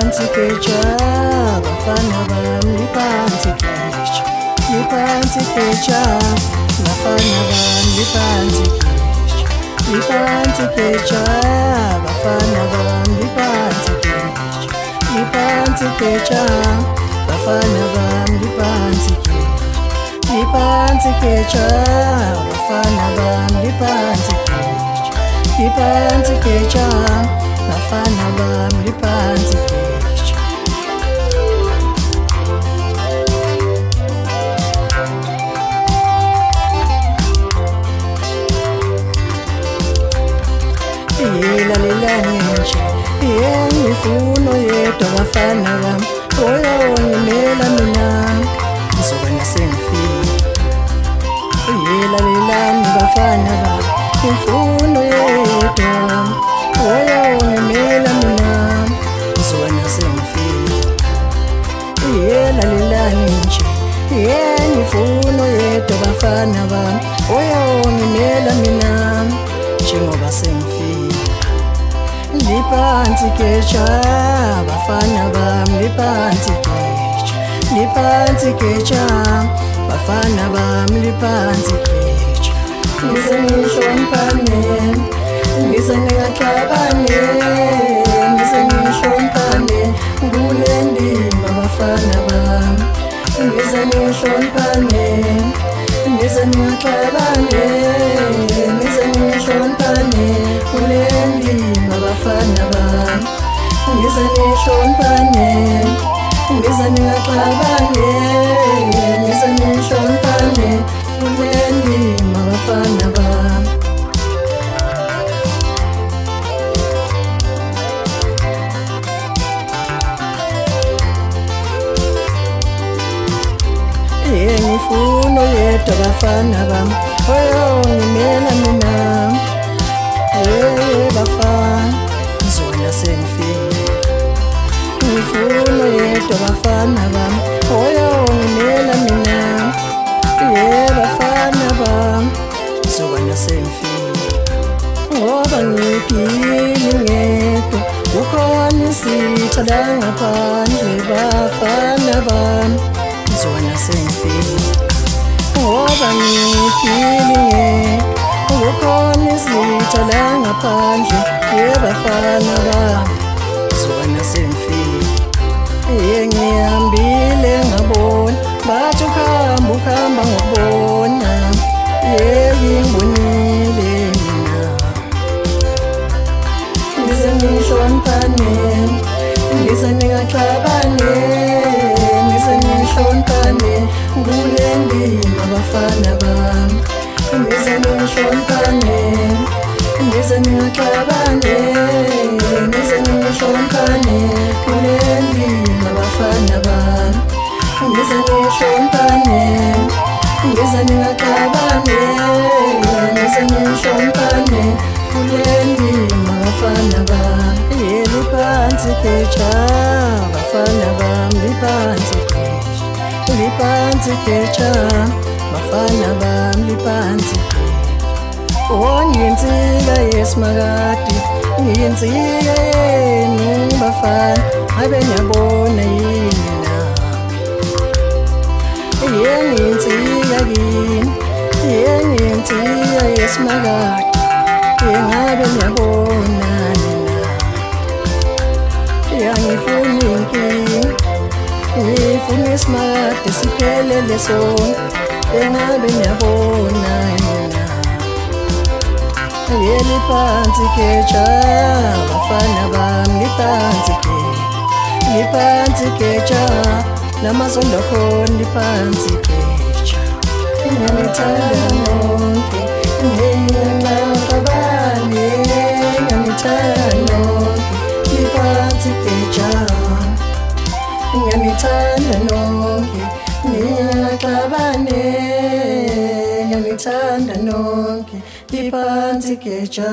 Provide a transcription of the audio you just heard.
Liphansi geja bafana bami liphansi geja, liphansi geja bafana bami liphansi geja, liphansi geja bafana bami liphansi geja, liphansi geja bafana bami liphansi geja, liphansi geja bafana bami liphansi geja, liphansi geja bafana bami liphansi geja. Ilalelani nje yengifuna yedwa bafana bami, oyawongimela mina ngizoba nasengifika. Ilalelani bafana bami, imfuno yedwa oyawongimela mina ngizoba nasengifika. Ilalelani nje yengifuna yedwa bafana bami, oyawongimela mina njengoba sengifika. Liphansi geja bafana bami liphansi geja, liphansi geja bafana bami liphansi geja. Ngize ngihloniphane, ngize ngingaxabane, ngize ngihloniphane kule ndima bafana bami. Ngize ngihloniphane, ngize ngingaxabane, ngize ngihloniphane kule ndima bafana bami. Ngize ngihloniphane, ngize ngingaxabane, ngize ngihloniphane kule ndima bafana bami. Ngifuna yedwa bafana bami, oyawongimela mina bafana ngizoba nasengifika. Ngifuna yedwa bafana bami, oyawongimela mina bafana bami ngizoba nasengifika. Ngoba ngiphile ngedwa kukhona isitha la ngaphandle bafana bami ngizoba nasengifika. Ngoba ngiphile ngedwa kukhona isitha la ngaphandle bafana bami ngizoba nasengifika. Ngihambile ngabona bathi ukuhamba ngokubona, ngibonile mina. Ngize ngihloniphane, ngize ngingaxabane, ngize ngihloniphane kule ndima bafana bami. Ngize ngihloniphane, ngize ngingaxabane, ngize ngihloniphane kule ndima bafana bami. Ngize ngihloniphane, ngize ngingaxabane, ngize ngihloniphane kule ndima bafana bami. Liphansi geja bafana bami liphansi geja, liphansi geja bafana bami liphansi geja. Ngiyinsika yesimakade, ngiyinsika yenu bafana, ngabe niyabona yini na? Ngiyinsika kini, ngiyinsika yesimakade, ngabe niyabona nina? Ngifuna inkinga, ngifuna isimakade siphelele sonke, ngabe niyabona nina? Liphansi geja bafana bami liphansi geja, liphansi geja namasondo khona liphansi geja. Ngiyanithanda nonke, ngingaxabane, ngiyanithanda nonke liphansi geja. Ngiyanithanda nonke, ngingaxabane, ngiyanithanda nonke liphansi geja.